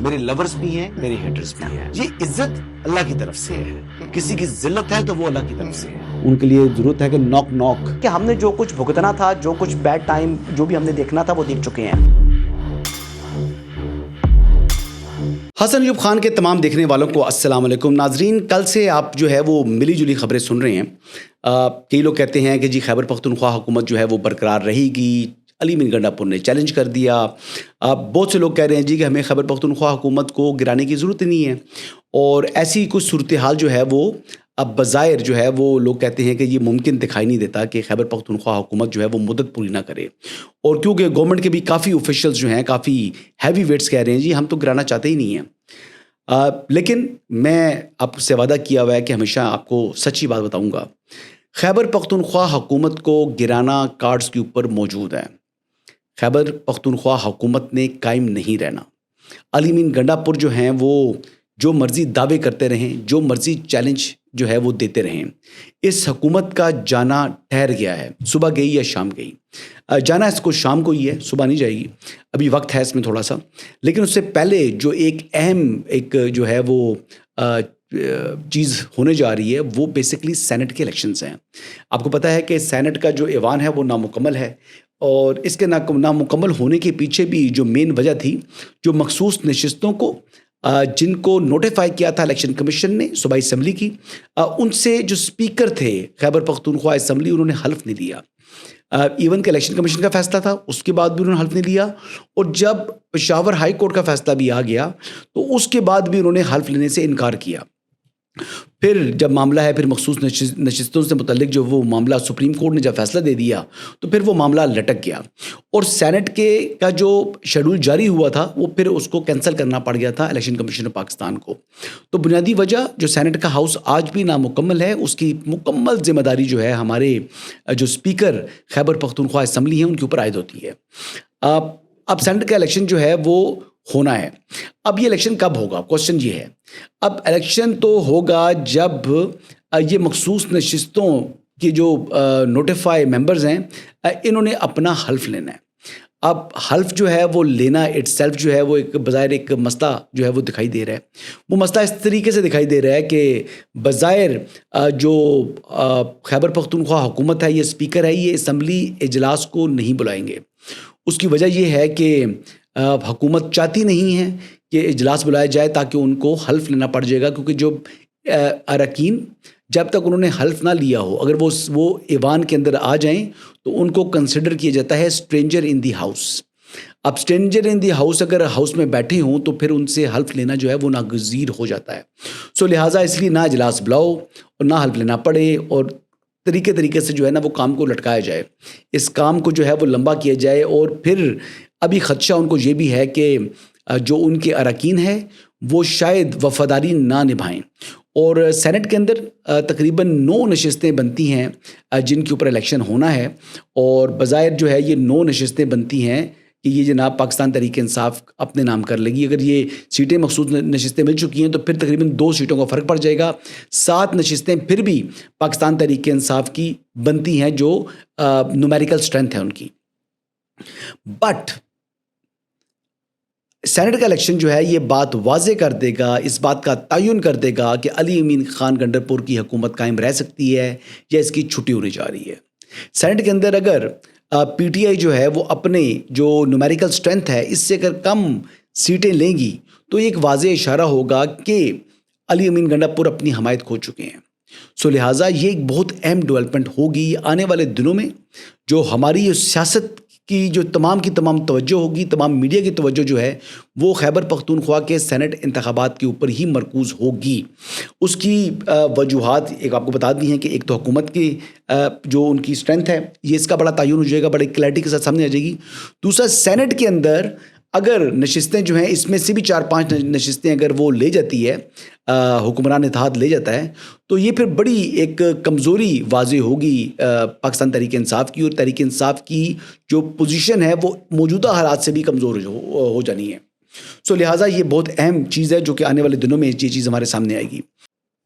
میرے لورز بھی ہیں, میرے ہیٹرز بھی ہیں. یہ عزت اللہ کی طرف سے ہے, کسی کی ذلت ہے تو وہ اللہ کی طرف سے ہے. ان کے لیے ضرورت ہے کہ نوک نوک, کہ ہم نے جو کچھ بھگتنا تھا, جو کچھ بیڈ ٹائم جو بھی ہم نے دیکھنا تھا وہ دیکھ چکے ہیں. حسن ایوب خان کے تمام دیکھنے والوں کو السلام علیکم. ناظرین, کل سے آپ جو ہے وہ ملی جلی خبریں سن رہے ہیں. کئی لوگ کہتے ہیں کہ جی خیبر پختونخوا حکومت جو ہے وہ برقرار رہے گی. علی امین گنڈا پور نے چیلنج کر دیا. بہت سے لوگ کہہ رہے ہیں جی کہ ہمیں خیبر پختونخوا حکومت کو گرانے کی ضرورت نہیں ہے, اور ایسی کچھ صورتحال جو ہے وہ اب بظاہر جو ہے وہ لوگ کہتے ہیں کہ یہ ممکن دکھائی نہیں دیتا کہ خیبر پختونخوا حکومت جو ہے وہ مدت پوری نہ کرے. اور کیونکہ گورنمنٹ کے بھی کافی اوفیشلز جو ہیں, کافی ہیوی ویٹس کہہ رہے ہیں جی ہم تو گرانا چاہتے ہی نہیں ہیں. لیکن میں آپ سے وعدہ کیا ہوا ہے کہ ہمیشہ آپ کو سچی بات بتاؤں گا. خیبر پختونخوا حکومت کو گرانا کارڈز کے اوپر موجود ہے. خیبر پختونخوا حکومت نے قائم نہیں رہنا. علی امین گنڈا پور جو ہیں وہ جو مرضی دعوے کرتے رہیں, جو مرضی چیلنج جو ہے وہ دیتے رہیں. اس حکومت کا جانا ٹھہر گیا ہے. صبح گئی یا شام گئی, جانا اس کو شام کو ہی ہے, صبح نہیں جائے گی. ابھی وقت ہے اس میں تھوڑا سا, لیکن اس سے پہلے جو ایک اہم ایک جو ہے وہ چیز ہونے جا رہی ہے وہ بیسکلی سینٹ کے الیکشنز ہیں. آپ کو پتہ ہے کہ سینٹ کا جو ایوان ہے وہ نامکمل ہے, اور اس کے نامکمل ہونے کے پیچھے بھی جو مین وجہ تھی, جو مخصوص نشستوں کو جن کو نوٹیفائی کیا تھا الیکشن کمیشن نے صوبائی اسمبلی کی, ان سے جو اسپیکر تھے خیبر پختونخوا اسمبلی, انہوں نے حلف نہیں لیا. ایون کہ الیکشن کمیشن کا فیصلہ تھا, اس کے بعد بھی انہوں نے حلف نہیں لیا. اور جب پشاور ہائی کورٹ کا فیصلہ بھی آ گیا تو اس کے بعد بھی انہوں نے حلف لینے سے انکار کیا. پھر جب معاملہ ہے, پھر مخصوص نشستوں سے متعلق جو وہ معاملہ سپریم کورٹ نے جب فیصلہ دے دیا تو پھر وہ معاملہ لٹک گیا, اور سینٹ کے کا جو شیڈول جاری ہوا تھا وہ پھر اس کو کینسل کرنا پڑ گیا تھا الیکشن کمیشن آف پاکستان کو. تو بنیادی وجہ جو سینٹ کا ہاؤس آج بھی نامکمل ہے, اس کی مکمل ذمہ داری جو ہے ہمارے جو اسپیکر خیبر پختونخوا اسمبلی ہیں ان کے اوپر عائد ہوتی ہے. اب سینٹ کا الیکشن جو ہے وہ ہونا ہے. اب یہ الیکشن کب ہوگا, کوشچن یہ ہے. اب الیکشن تو ہوگا جب یہ مخصوص نشستوں کی جو نوٹیفائی ممبرز ہیں انہوں نے اپنا حلف لینا ہے. اب حلف جو ہے وہ لینا اٹ سیلف جو ہے وہ ایک بظاہر ایک مسئلہ جو ہے وہ دکھائی دے رہا ہے. وہ مسئلہ اس طریقے سے دکھائی دے رہا ہے کہ بظاہر جو خیبر پختونخوا حکومت ہے, یہ اسپیکر ہے, یہ اسمبلی اجلاس کو نہیں بلائیں گے. اس کی وجہ یہ ہے کہ حکومت چاہتی نہیں ہے کہ اجلاس بلایا جائے تاکہ ان کو حلف لینا پڑ جائے گا, کیونکہ جو اراکین جب تک انہوں نے حلف نہ لیا ہو, اگر وہ ایوان کے اندر آ جائیں تو ان کو کنسیڈر کیا جاتا ہے اسٹرینجر ان دی ہاؤس. اب اسٹرینجر ان دی ہاؤس اگر ہاؤس میں بیٹھے ہوں تو پھر ان سے حلف لینا جو ہے وہ ناگزیر ہو جاتا ہے. سو لہٰذا اس لیے نہ اجلاس بلاؤ اور نہ حلف لینا پڑے, اور طریقے سے جو ہے نا وہ کام کو لٹکایا جائے, اس کام کو جو ہے وہ لمبا کیا جائے. اور پھر ابھی خدشہ ان کو یہ بھی ہے کہ جو ان کے اراکین ہیں وہ شاید وفاداری نہ نبھائیں. اور سینٹ کے اندر تقریباً 9 نشستیں بنتی ہیں جن کے اوپر الیکشن ہونا ہے, اور بظاہر جو ہے یہ 9 نشستیں بنتی ہیں کہ یہ جناب پاکستان تحریک انصاف اپنے نام کر لے گی. اگر یہ سیٹیں مخصوص نشستیں مل چکی ہیں تو پھر تقریباً 2 سیٹوں کا فرق پڑ جائے گا. 7 نشستیں پھر بھی پاکستان تحریک انصاف کی بنتی ہیں جو نومیریکل اسٹرینتھ ہے ان کی. بٹ سینٹ کا الیکشن جو ہے یہ بات واضح کر دے گا, اس بات کا تعین کر دے گا کہ علی امین خان گنڈا پور کی حکومت قائم رہ سکتی ہے یا اس کی چھٹی ہونے جا رہی ہے. سینٹ کے اندر اگر پی ٹی آئی جو ہے وہ اپنے جو نومیریکل اسٹرینتھ ہے اس سے اگر کم سیٹیں لیں گی تو یہ ایک واضح اشارہ ہوگا کہ علی امین گنڈا پور اپنی حمایت کھو چکے ہیں. سو لہٰذا یہ ایک بہت اہم ڈیولپمنٹ ہوگی آنے والے دنوں میں, جو ہماری سیاست کی جو تمام کی تمام توجہ ہوگی, تمام میڈیا کی توجہ جو ہے وہ خیبر پختونخوا کے سینٹ انتخابات کے اوپر ہی مرکوز ہوگی. اس کی وجوہات ایک آپ کو بتا دی ہیں کہ ایک تو حکومت کی جو ان کی اسٹرینتھ ہے یہ اس کا بڑا تعین ہو جائے گا, بڑے کلیئرٹی کے ساتھ سامنے آ جائے گی. دوسرا سینٹ کے اندر اگر نشستیں جو ہیں اس میں سے بھی 4-5 نشستیں اگر وہ لے جاتی ہے, حکمران اتحاد لے جاتا ہے, تو یہ پھر بڑی ایک کمزوری واضح ہوگی پاکستان تحریک انصاف کی, اور تحریک انصاف کی جو پوزیشن ہے وہ موجودہ حالات سے بھی کمزور ہو جانی ہے. سو لہٰذا یہ بہت اہم چیز ہے جو کہ آنے والے دنوں میں یہ چیز ہمارے سامنے آئے گی.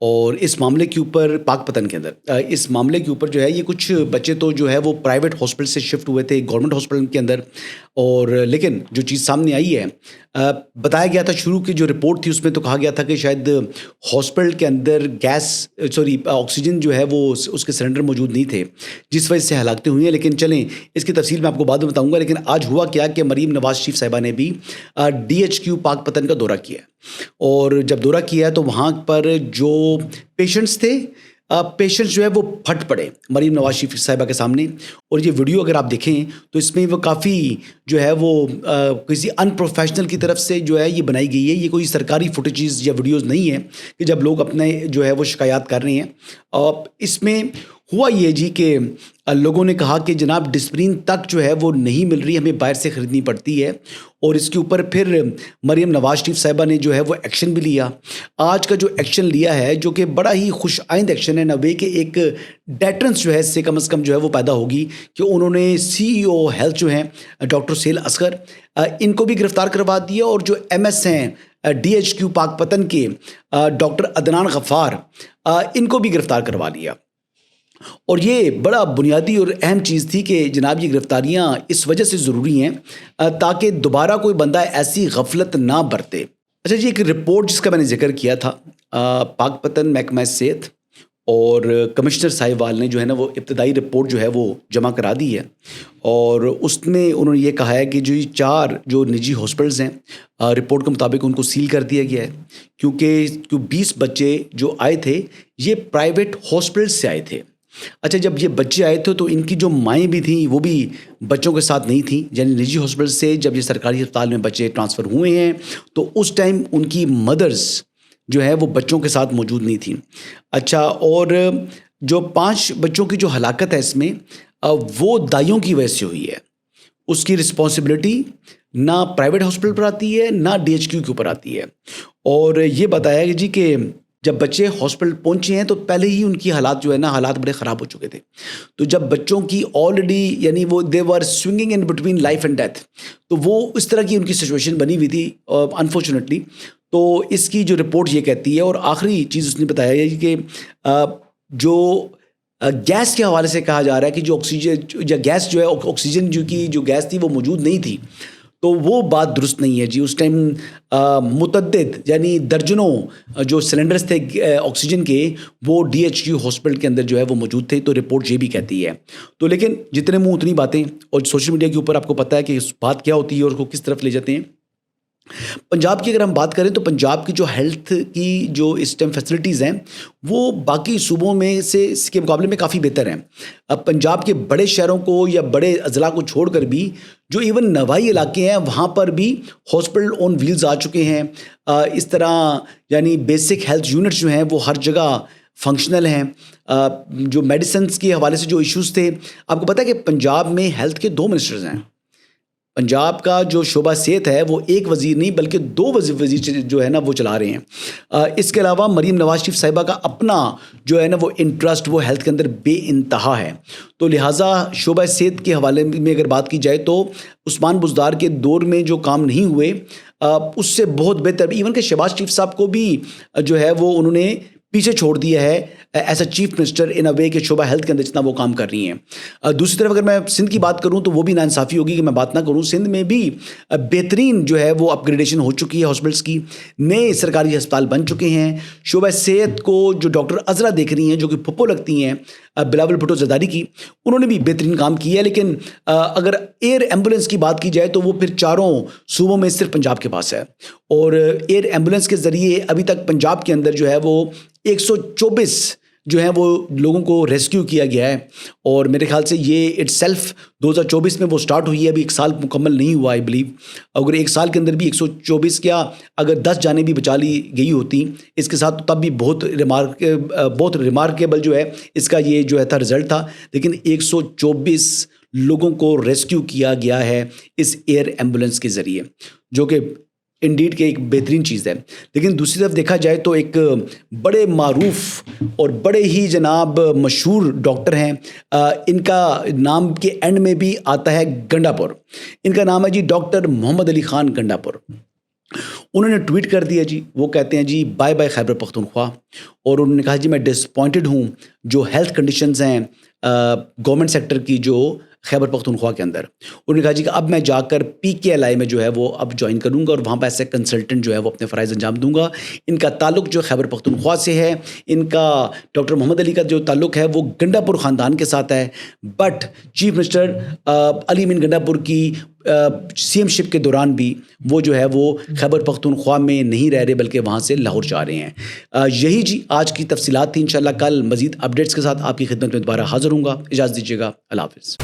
اور اس معاملے کے اوپر پاک پتن کے اندر اس معاملے کے اوپر جو ہے یہ کچھ بچے تو جو ہے وہ پرائیویٹ ہاسپٹل سے شفٹ ہوئے تھے گورنمنٹ ہاسپٹل کے اندر، اور لیکن جو چیز سامنے آئی ہے، بتایا گیا تھا شروع کی جو رپورٹ تھی اس میں تو کہا گیا تھا کہ شاید ہاسپٹل کے اندر آکسیجن جو ہے وہ اس کے سلنڈر موجود نہیں تھے، جس وجہ سے ہلاکتیں ہوئی ہیں۔ لیکن چلیں اس کی تفصیل میں آپ کو بعد میں بتاؤں گا۔ لیکن آج ہوا کیا کہ مریم نواز شریف صاحبہ نے بھی DHQ پاک پتن کا دورہ کیا، اور جب دورہ کیا تو وہاں پر جو پیشنٹس تھے، پیشنٹس جو ہے وہ پھٹ پڑے مریم نواز شریف صاحبہ کے سامنے، اور یہ ویڈیو اگر آپ دیکھیں تو اس میں وہ کافی جو ہے وہ کسی ان پروفیشنل کی طرف سے جو ہے یہ بنائی گئی ہے۔ یہ کوئی سرکاری فوٹیجز یا ویڈیوز نہیں ہیں کہ جب لوگ اپنے جو ہے وہ شکایات کر رہے ہیں۔ اس میں ہوا یہ جی کہ لوگوں نے کہا کہ جناب ڈسپرین تک جو ہے وہ نہیں مل رہی، ہمیں باہر سے خریدنی پڑتی ہے، اور اس کے اوپر پھر مریم نواز شریف صاحبہ نے جو ہے وہ ایکشن بھی لیا۔ آج کا جو ایکشن لیا ہے جو کہ بڑا ہی خوش آئند ایکشن ہے، نوے کہ ایک ڈیٹرنس جو ہے اس سے کم از کم جو ہے وہ پیدا ہوگی کہ انہوں نے CEO ہیلتھ جو ہیں ڈاکٹر سہیل اصغر، ان کو بھی گرفتار کروا دیا، اور جو MS ہیں DHQ پاک پتن کے ڈاکٹر عدنان غفار، ان کو بھی گرفتار کروا لیا۔ اور یہ بڑا بنیادی اور اہم چیز تھی کہ جناب یہ گرفتاریاں اس وجہ سے ضروری ہیں تاکہ دوبارہ کوئی بندہ ایسی غفلت نہ برتے۔ اچھا جی، ایک رپورٹ جس کا میں نے ذکر کیا تھا، پاک پتن محکمہ صحت اور کمشنر ساہیوال نے جو ہے نا وہ ابتدائی رپورٹ جو ہے وہ جمع کرا دی ہے، اور اس میں انہوں نے یہ کہا ہے کہ جو یہ 4 جو نجی ہاسپٹلز ہیں، رپورٹ کے مطابق ان کو سیل کر دیا گیا ہے، کیونکہ 20 بچے جو آئے تھے یہ پرائیویٹ ہاسپٹل سے آئے تھے۔ اچھا، جب یہ بچے آئے تھے تو ان کی جو مائیں بھی تھیں وہ بھی بچوں کے ساتھ نہیں تھیں، یعنی نجی ہاسپٹل سے جب یہ سرکاری ہسپتال میں بچے ٹرانسفر ہوئے ہیں تو اس ٹائم ان کی مدرز جو ہے وہ بچوں کے ساتھ موجود نہیں تھیں۔ اچھا، اور جو 5 بچوں کی جو ہلاکت ہے اس میں وہ دائیوں کی وجہ سے ہوئی ہے، اس کی رسپانسبلٹی نہ پرائیویٹ ہاسپٹل پر آتی ہے نہ DHQ کے اوپر آتی ہے۔ اور یہ بتایا کہ جی کہ جب بچے ہاسپٹل پہنچے ہیں تو پہلے ہی ان کی حالات جو ہے نا حالات بڑے خراب ہو چکے تھے، تو جب بچوں کی آلریڈی یعنی وہ they were swinging in between life and death, تو وہ اس طرح کی ان کی سچویشن بنی ہوئی تھی انفارچونیٹلی۔ تو اس کی جو رپورٹ یہ کہتی ہے، اور آخری چیز اس نے بتایا ہے کہ جو گیس کے حوالے سے کہا جا رہا ہے کہ جو آکسیجن یا گیس جو ہے آکسیجن جو گیس تھی وہ موجود نہیں تھی، تو وہ بات درست نہیں ہے جی۔ اس ٹائم متعدد یعنی درجنوں جو سلنڈرز تھے آکسیجن کے وہ DHQ ہاسپٹل کے اندر جو ہے وہ موجود تھے، تو رپورٹ یہ بھی کہتی ہے۔ تو لیکن جتنے منہ اتنی باتیں، اور سوشل میڈیا کے اوپر آپ کو پتہ ہے کہ بات کیا ہوتی ہے اور اس کو کس طرف لے جاتے ہیں۔ پنجاب کی اگر ہم بات کریں تو پنجاب کی جو ہیلتھ کی جو اس ٹائم فیسلٹیز ہیں وہ باقی صوبوں میں سے اس کے مقابلے میں کافی بہتر ہیں۔ اب پنجاب کے بڑے شہروں کو یا بڑے اضلاع کو چھوڑ کر بھی جو ایون نوائی علاقے ہیں وہاں پر بھی ہاسپٹل آن ویلز آ چکے ہیں۔ اس طرح یعنی بیسک ہیلتھ یونٹس جو ہیں وہ ہر جگہ فنکشنل ہیں۔ جو میڈیسنس کے حوالے سے جو ایشوز تھے، آپ کو پتہ ہے کہ پنجاب میں ہیلتھ کے 2 منسٹرز ہیں۔ پنجاب کا جو شعبہ صحت ہے وہ ایک وزیر نہیں بلکہ 2 وزیر جو ہے نا وہ چلا رہے ہیں۔ اس کے علاوہ مریم نواز شریف صاحبہ کا اپنا جو ہے نا وہ انٹرسٹ وہ ہیلتھ کے اندر بے انتہا ہے، تو لہٰذا شعبہ صحت کے حوالے میں اگر بات کی جائے تو عثمان بزدار کے دور میں جو کام نہیں ہوئے اس سے بہت بہتر، ایون کہ شہباز شریف صاحب کو بھی جو ہے وہ انہوں نے پیچھے چھوڑ دیا ہے as a chief minister in a way کہ شعبہ ہیلتھ کے اندر جتنا وہ کام کر رہی ہیں۔ دوسری طرف اگر میں سندھ کی بات کروں تو وہ بھی ناانصافی ہوگی کہ میں بات نہ کروں۔ سندھ میں بھی بہترین جو ہے وہ اپ گریڈیشن ہو چکی ہے ہاسپٹلس کی، نئے سرکاری ہسپتال بن چکے ہیں۔ شعبہ صحت کو جو ڈاکٹر عذرا دیکھ رہی ہیں جو کہ پھپھو لگتی ہیں بلاول بھٹو زرداری کی، انہوں نے بھی بہترین کام کیا ہے۔ لیکن اگر ایئر ایمبولینس کی بات کی جائے تو وہ پھر 4 صوبوں میں صرف پنجاب کے پاس ہے، اور ایئر ایمبولینس کے ذریعے ابھی تک پنجاب کے اندر جو ہے وہ 124 جو ہیں وہ لوگوں کو ریسکیو کیا گیا ہے، اور میرے خیال سے یہ اٹ سیلف 2024 میں وہ سٹارٹ ہوئی ہے، ابھی 1 سال مکمل نہیں ہوا آئی بلیو۔ اگر 1 سال کے اندر بھی 124 کیا اگر 10 جانیں بھی بچا لی گئی ہوتی اس کے ساتھ تب بھی بہت ریمارکیبل جو ہے اس کا یہ جو ہے تھا رزلٹ تھا۔ لیکن 124 لوگوں کو ریسکیو کیا گیا ہے اس ایئر ایمبولینس کے ذریعے، جو کہ انڈیڈ کہ ایک بہترین چیز ہے۔ لیکن دوسری طرف دیکھا جائے تو ایک بڑے معروف اور بڑے ہی جناب مشہور ڈاکٹر ہیں، ان کا نام کے اینڈ میں بھی آتا ہے گنڈا پور۔ ان کا نام ہے جی ڈاکٹر محمد علی خان گنڈا پور، انہوں نے ٹویٹ کر دیا جی, وہ کہتے ہیں جی بائے بائے خیبر پختونخوا, اور انہوں نے کہا جی میں ڈسپوائنٹڈ ہوں جو ہیلتھ کنڈیشنز ہیں گورنمنٹ سیکٹر کی جو خیبر پختونخوا کے اندر. انہوں نے کہا جی کہ اب میں جا کر PKLI میں جو ہے وہ اب جوائن کروں گا اور وہاں پہ ایسے کنسلٹنٹ جو ہے وہ اپنے فرائض انجام دوں گا. ان کا تعلق جو خیبر پختونخوا سے ہے, ان کا ڈاکٹر محمد علی کا جو تعلق ہے وہ گنڈا پور خاندان کے ساتھ ہے, بٹ چیف منسٹر علی امین گنڈا پور کی CM شپ کے دوران بھی وہ جو ہے وہ خیبر پختونخوا میں نہیں رہ رہے بلکہ وہاں سے لاہور جا رہے ہیں. یہی جی آج کی تفصیلات تھی. انشاءاللہ کل مزید اپڈیٹس کے ساتھ آپ کی خدمت میں دوبارہ حاضر ہوں گا. اجازت دیجیے گا. اللہ حافظ.